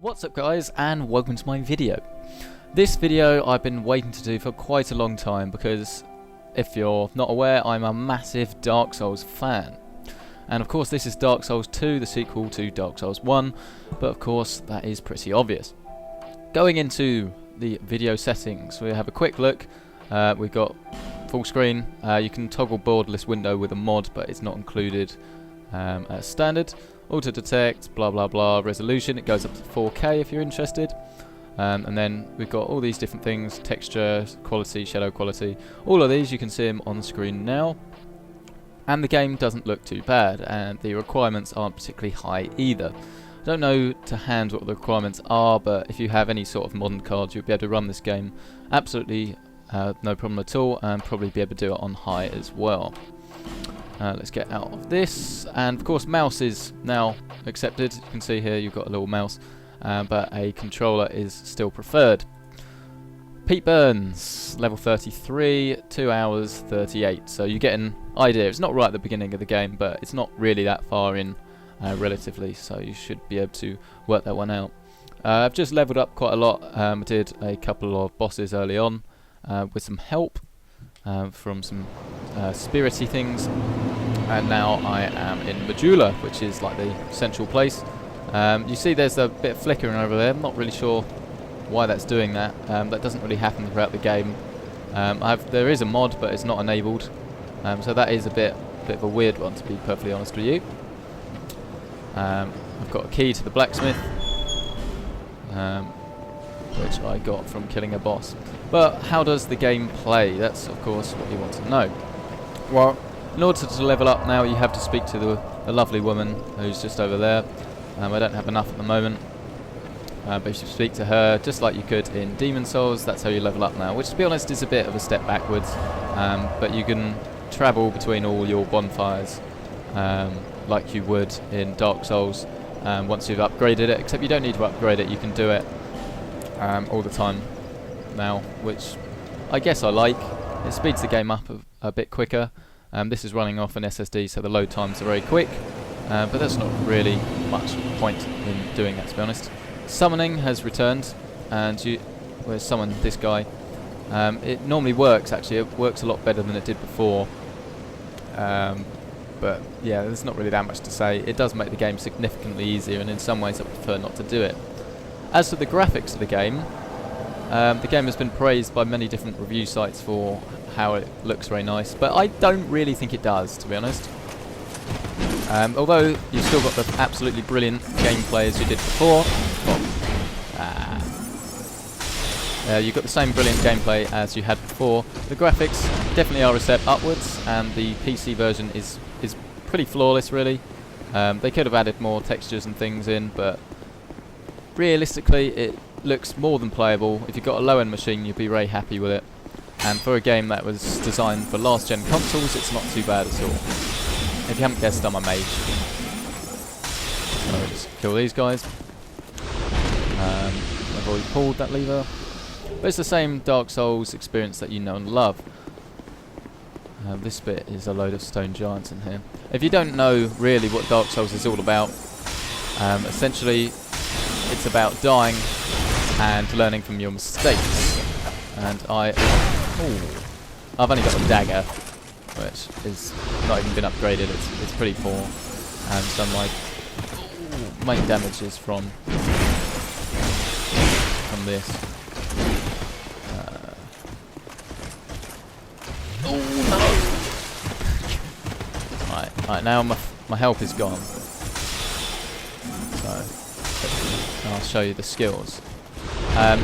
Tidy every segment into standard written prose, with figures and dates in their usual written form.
What's up guys, and welcome to my video. This video I've been waiting to do for quite a long time because, if you're not aware, I'm a massive Dark Souls fan. And of course this is Dark Souls 2, the sequel to Dark Souls 1, but of course that is pretty obvious. Going into the video settings, we have a quick look. We've got full screen. You can toggle borderless window with a mod, but it's not included as standard. Auto detect, blah blah blah, resolution, it goes up to 4K if you're interested. And then we've got all these different things, texture, quality, shadow quality, all of these you can see them on the screen now. And the game doesn't look too bad, and the requirements aren't particularly high either. I don't know to hand what the requirements are, but if you have any sort of modern cards you'll be able to run this game absolutely no problem at all, and probably be able to do it on high as well. Let's get out of this, and of course mouse is now accepted. You can see here you've got a little mouse, but a controller is still preferred. Pete Burns, level 33, 2 hours 38, so you get an idea. It's not right at the beginning of the game, but it's not really that far in relatively, so you should be able to work that one out. I've just leveled up quite a lot. I did a couple of bosses early on with some help from some spirity things, and now I am in Majula, which is like the central place. You see there's a bit of flickering over there. I'm not really sure why that's doing that. That doesn't really happen throughout the game. There is a mod, but it's not enabled, so that is a bit of a weird one, to be perfectly honest with you. I've got a key to the blacksmith, which I got from killing a boss. But how does the game play? That's of course what you want to know. Well, in order to level up now, you have to speak to the lovely woman who's just over there. I don't have enough at the moment, but if you speak to her just like you could in Demon Souls, that's how you level up now, which to be honest is a bit of a step backwards, but you can travel between all your bonfires like you would in Dark Souls once you've upgraded it, except you don't need to upgrade it, you can do it all the time now, which I guess I like. It speeds the game up a bit quicker. This is running off an SSD, so the load times are very quick, but that's not really much point in doing that, to be honest. Summoning has returned, and we've summoned this guy. It normally works, actually. It works a lot better than it did before, but yeah, there's not really that much to say. It does make the game significantly easier, and in some ways I prefer not to do it. As for the graphics of the game has been praised by many different review sites for how it looks very nice, but I don't really think it does, to be honest. Although you've still got the absolutely brilliant gameplay as you did before. You've got the same brilliant gameplay as you had before. The graphics definitely are a step upwards, and the PC version is pretty flawless, really. They could have added more textures and things in, but realistically it looks more than playable. If you've got a low-end machine, you'll be very happy with it. And for a game that was designed for last-gen consoles, it's not too bad at all. If you haven't guessed, I'm a mage. So just kill these guys. I've already pulled that lever. But it's the same Dark Souls experience that you know and love. This bit is a load of stone giants in here. If you don't know really what Dark Souls is all about, essentially it's about dying and learning from your mistakes. And I've only got a dagger, which is not even been upgraded. It's pretty poor, and some like main damage is from this. Oh no! Right, now my health is gone. So I'll show you the skills.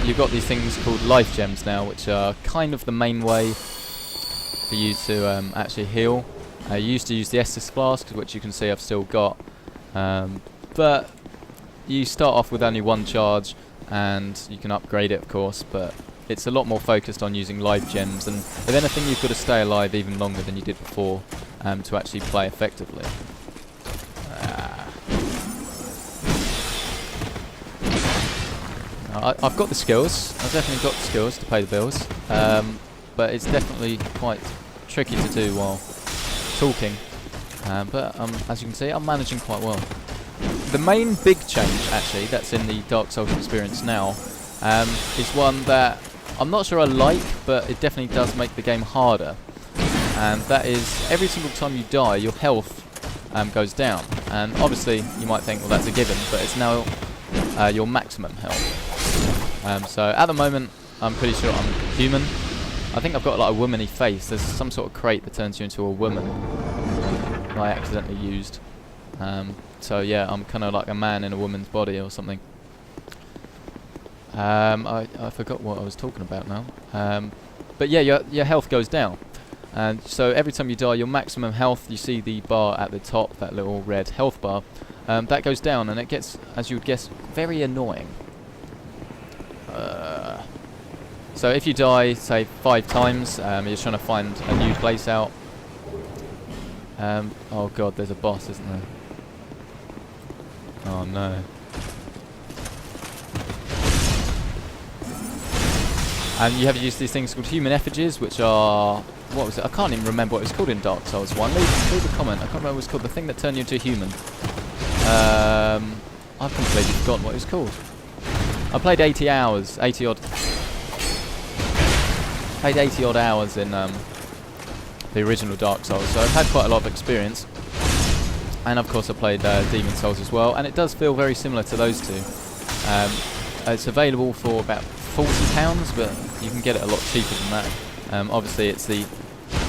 You've got these things called life gems now, which are kind of the main way for you to actually heal. You used to use the Estus flask, which you can see I've still got, but you start off with only one charge, and you can upgrade it, of course, but it's a lot more focused on using life gems, and if anything you've got to stay alive even longer than you did before to actually play effectively. I've got the skills. I've definitely got the skills to pay the bills, but it's definitely quite tricky to do while talking. But as you can see, I'm managing quite well. the main big change, actually, that's in the Dark Souls experience now, is one that I'm not sure I like, but it definitely does make the game harder. And that is, every single time you die, your health goes down. And obviously, you might think, well, that's a given, but it's now your maximum health. So at the moment, I'm pretty sure I'm human. I think I've got like a womany face. There's some sort of crate that turns you into a woman that I accidentally used. So yeah, I'm kind of like a man in a woman's body or something. I forgot what I was talking about now. But yeah, your health goes down. And so every time you die, your maximum health, you see the bar at the top, that little red health bar, that goes down, and it gets, as you would guess, very annoying. So if you die, say, 5 times, you're trying to find a new place out. Oh god, there's a boss, isn't there? Oh no. And you have to use these things called human effigies, which are... What was it? I can't even remember what it was called in Dark Souls 1. Leave a comment. I can't remember what it was called. The thing that turned you into a human. I've completely forgotten what it was called. I played 80 hours. 80 odd... Played 80 odd hours in the original Dark Souls, so I've had quite a lot of experience. And of course I played Demon Souls as well, and it does feel very similar to those two. It's available for about £40, but you can get it a lot cheaper than that. Obviously it's the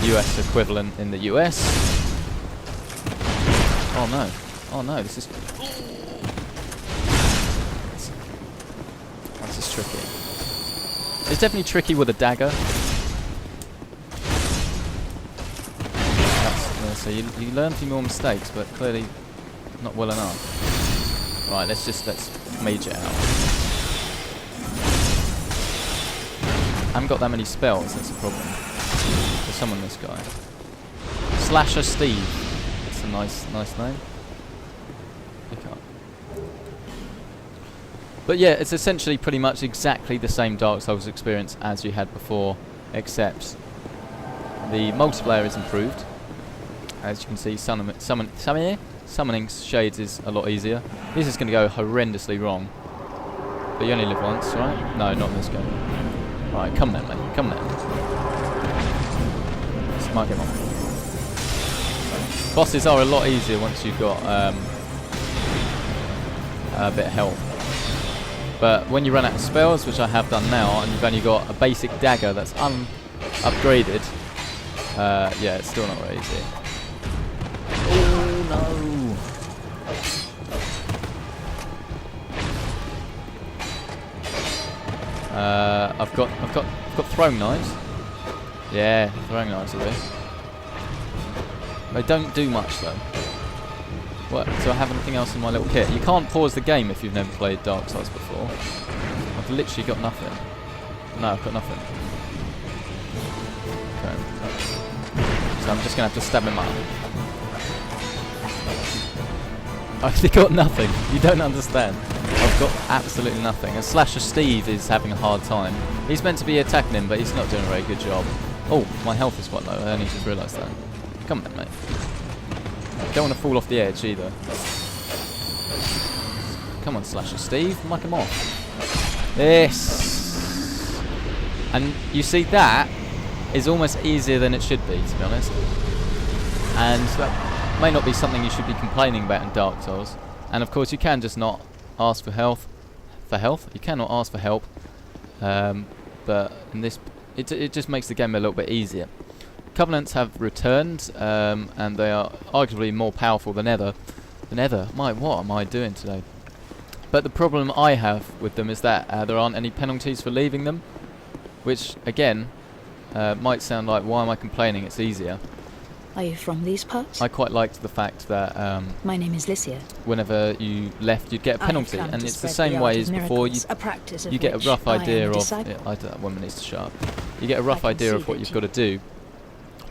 US equivalent in the US. Oh no. Oh no, this is... This is tricky. It's definitely tricky with a dagger. So you learn from your mistakes, but clearly not well enough. Right, let's mage it out. I haven't got that many spells, that's the problem. Let's summon this guy. Slasher Steve. That's a nice name. Pick up. But yeah, it's essentially pretty much exactly the same Dark Souls experience as you had before, except the multiplayer is improved. As you can see, summoning shades is a lot easier. This is going to go horrendously wrong. But you only live once, right? No, not in this game. Right, come then, mate. Come then. Let's mark him on. Bosses are a lot easier once you've got a bit of health. But when you run out of spells, which I have done now, and you've only got a basic dagger that's upgraded, yeah, it's still not very easy. Oh no! I've got throwing knives. Yeah, throwing knives will do. They don't do much though. What? Do I have anything else in my little kit? You can't pause the game if you've never played Dark Souls before. I've literally got nothing. No, I've got nothing. Okay. So I'm just gonna have to stab him up. I've got nothing. You don't understand. I've got absolutely nothing. And Slasher Steve is having a hard time. He's meant to be attacking him, but he's not doing a very good job. Oh, my health is quite low. I only just realised that. Come on, mate. Don't want to fall off the edge either. Come on, Slasher Steve. Muck him off. Yes. And you see, that is almost easier than it should be, to be honest. And that may not be something you should be complaining about in Dark Souls. And of course, you can just not ask for health. You cannot ask for help. But in this, it just makes the game a little bit easier. Covenants have returned, and they are arguably more powerful than ever. What am I doing today? But the problem I have with them is that there aren't any penalties for leaving them, which again might sound like, why am I complaining? It's easier. Are you from these parts? I quite liked the fact that my name is Lycia. Whenever you left, you'd get a penalty, and it's the same way as before. You get a rough idea of. That woman needs to shut up. You get a rough idea of what you've got to do,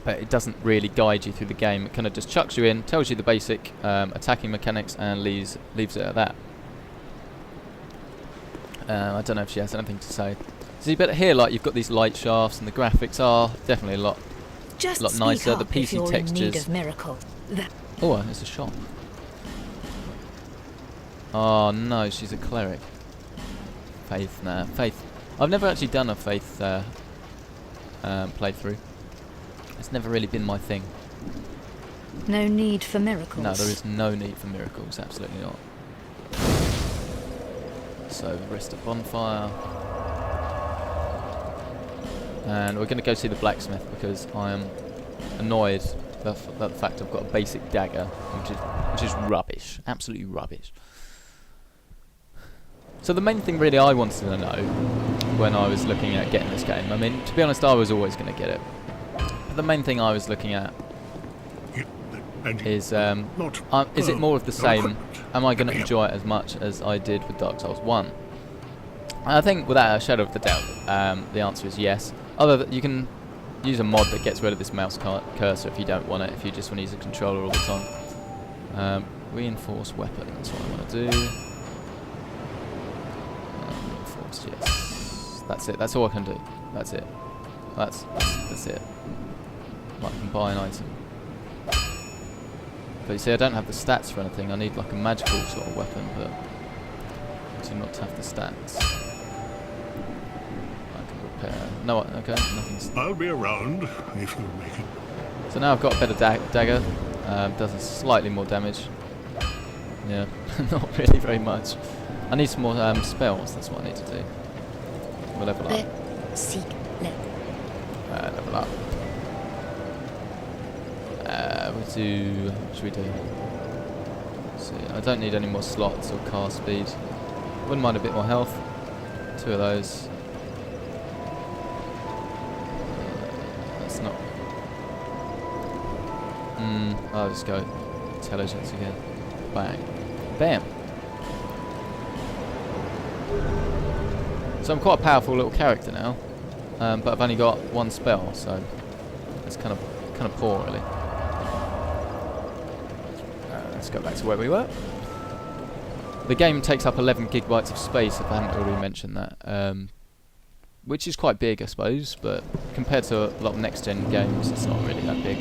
but it doesn't really guide you through the game. It kind of just chucks you in, tells you the basic attacking mechanics, and leaves it at that. I don't know if she has anything to say. See, but here, like, you've got these light shafts, and the graphics are definitely a lot nicer. The PC textures. Miracle. Oh, there's a shop. Oh no, she's a cleric. Faith, nah. Faith. I've never actually done a Faith playthrough. It's never really been my thing. No need for miracles. No, there is no need for miracles, absolutely not. So, rest at bonfire. And we're going to go see the blacksmith because I am annoyed about the fact I've got a basic dagger, which is rubbish, absolutely rubbish. So the main thing really I wanted to know when I was looking at getting this game, I mean, to be honest, I was always going to get it. But the main thing I was looking at is it more of the same? Am I going to enjoy it as much as I did with Dark Souls 1? I think without a shadow of a doubt, the answer is yes. Although you can use a mod that gets rid of this mouse cursor if you don't want it, if you just want to use a controller all the time. Reinforced weapon, that's what I want to do. Reinforced, yes. That's it, that's all I can do. That's it. That's it. Like, I can buy an item. But you see, I don't have the stats for anything. I need like a magical sort of weapon, but I do not have the stats. I can repair. No, okay, nothing's. I'll be around if you make it. So now I've got a better dagger. Does slightly more damage. Yeah, not really very much. I need some more spells. That's what I need to do. We'll level up. Level up. What should we do? See, I don't need any more slots or cast speed. Wouldn't mind a bit more health. 2 of those. That's not. I'll just go intelligence again. Bang. Bam. So I'm quite a powerful little character now, but I've only got 1 spell, so it's kind of poor, really. Let's go back to where we were. The game takes up 11 gigabytes of space, if I haven't already mentioned that, which is quite big, I suppose, but compared to a lot of next-gen games, it's not really that big.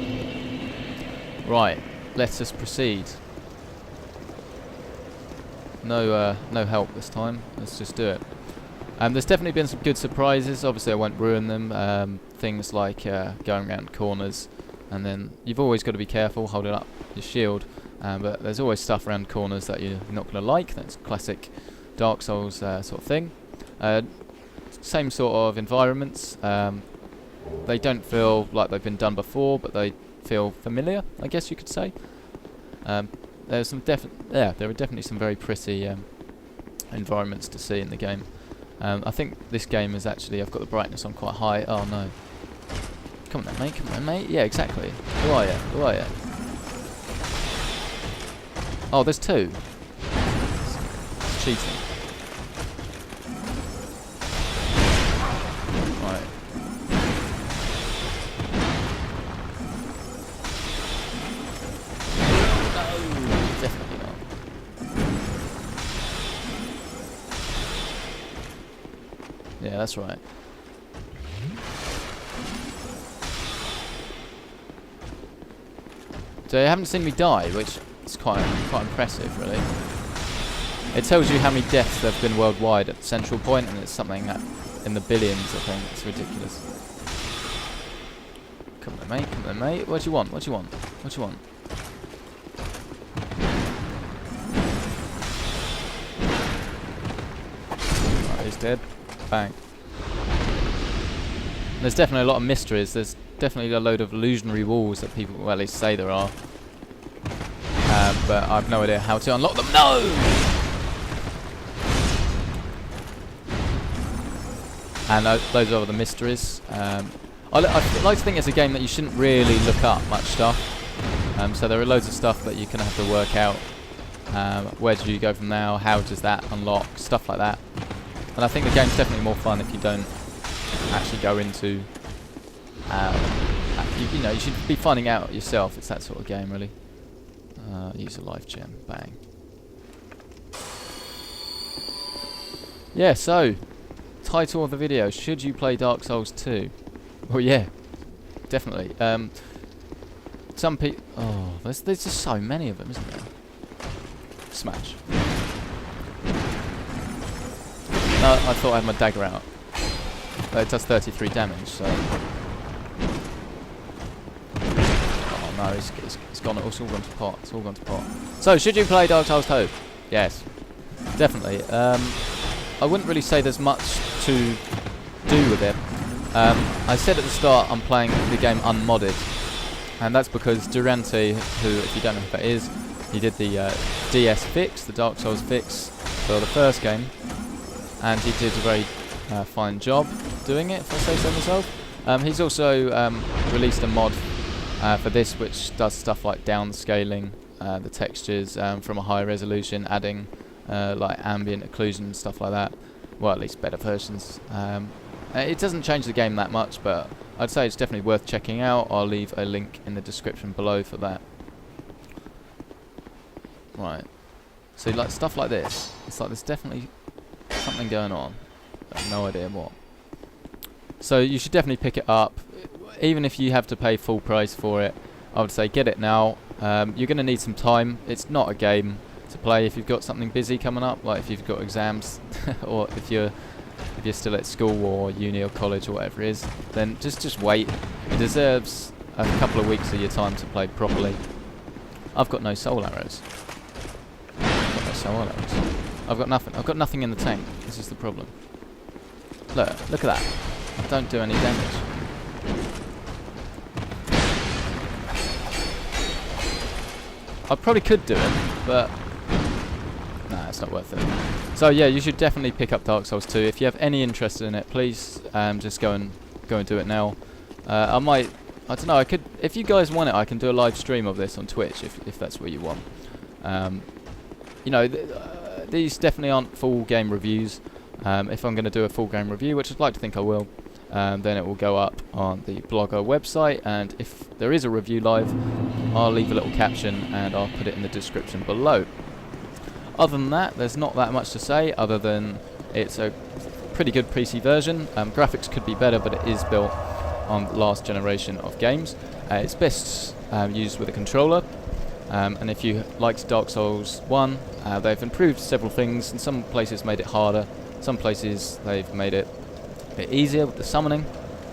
Right, let us proceed. No help this time. Let's just do it. There's definitely been some good surprises. Obviously, I won't ruin them. Things like going around corners, and then you've always got to be careful holding up your shield. But there's always stuff around corners that you're not going to like. That's classic Dark Souls sort of thing. Same sort of environments. They don't feel like they've been done before, but they feel familiar, I guess you could say. There's some there are definitely some very pretty environments to see in the game. I think this game is actually, I've got the brightness on quite high. Oh no. Come on then, mate. Come on, mate. Yeah, exactly. Who are you? Who are you? Oh, there's 2. It's cheating. Right. No, definitely not. Yeah, that's right. So you haven't seen me die, which is quite impressive, really. It tells you how many deaths there have been worldwide at the central point, and it's something that in the billions, I think. It's ridiculous. Come on, mate. Come on, mate. What do you want? What do you want? What do you want? Right, he's dead. Bang. And there's definitely a lot of mysteries. There's definitely a load of illusionary walls that people, well, at least say there are. But I've no idea how to unlock them. No! And those are the mysteries. I like to think it's a game that you shouldn't really look up much stuff. So there are loads of stuff that you're going to have to work out. Where do you go from now? How does that unlock? Stuff like that. And I think the game's definitely more fun if you don't actually go into... you know, you should be finding out yourself. It's that sort of game, really. Use a life gem. Bang. Yeah, so... Title of the video, should you play Dark Souls 2? Well, yeah. Definitely. Some people... Oh, there's just so many of them, isn't there? Smash. I thought I had my dagger out. But it does 33 damage, so... Oh no, it's gone, it's all gone to pot, it's all gone to pot. So, should you play Dark Souls 2? Yes. Definitely. I wouldn't really say there's much to do with it. I said at the start I'm playing the game unmodded, and that's because Durante, who, if you don't know who that is, he did the DS fix, the Dark Souls fix for the first game, and he did a very fine job doing it, if I say so myself. He's also released a mod for this which does stuff like downscaling the textures from a high resolution, adding like ambient occlusion and stuff like that. Well, at least better versions. It doesn't change the game that much, but I'd say it's definitely worth checking out. I'll leave a link in the description below for that. Right. So like stuff like this, it's like there's definitely something going on. I have no idea what. So you should definitely pick it up. Even if you have to pay full price for it, I would say get it now. You're going to need some time. It's not a game to play if you've got something busy coming up, like if you've got exams or if you're still at school or uni or college or whatever it is, then just wait. It deserves a couple of weeks of your time to play properly. I've got no soul arrows. I've got nothing. I've got nothing in the tank. This is the problem. Look at that. I don't do any damage. I probably could do it, but nah, it's not worth it. So yeah, you should definitely pick up Dark Souls 2. If you have any interest in it, please just go and do it now. I don't know. I could, if you guys want it, I can do a live stream of this on Twitch if that's what you want. You know, these definitely aren't full game reviews. If I'm going to do a full game review, which I'd like to think I will, then it will go up on the Blogger website, and if there is a review live, I'll leave a little caption and I'll put it in the description below. Other than that, there's not that much to say, other than it's a pretty good PC version. Graphics could be better, but it is built on the last generation of games. It's best used with a controller. And if you liked Dark Souls 1, they've improved several things. In some places made it harder, some places they've made it a bit easier with the summoning.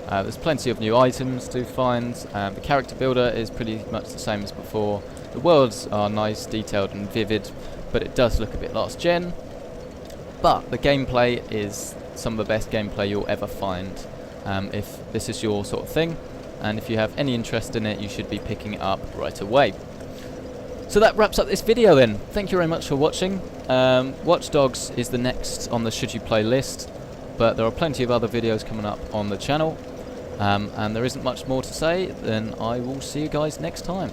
There's plenty of new items to find. The character builder is pretty much the same as before. The worlds are nice, detailed and vivid, but it does look a bit last gen. But the gameplay is some of the best gameplay you'll ever find, if this is your sort of thing. And if you have any interest in it, you should be picking it up right away. So that wraps up this video then. Thank you very much for watching. Watch Dogs is the next on the Should You Play list, but there are plenty of other videos coming up on the channel. And there isn't much more to say, then I will see you guys next time.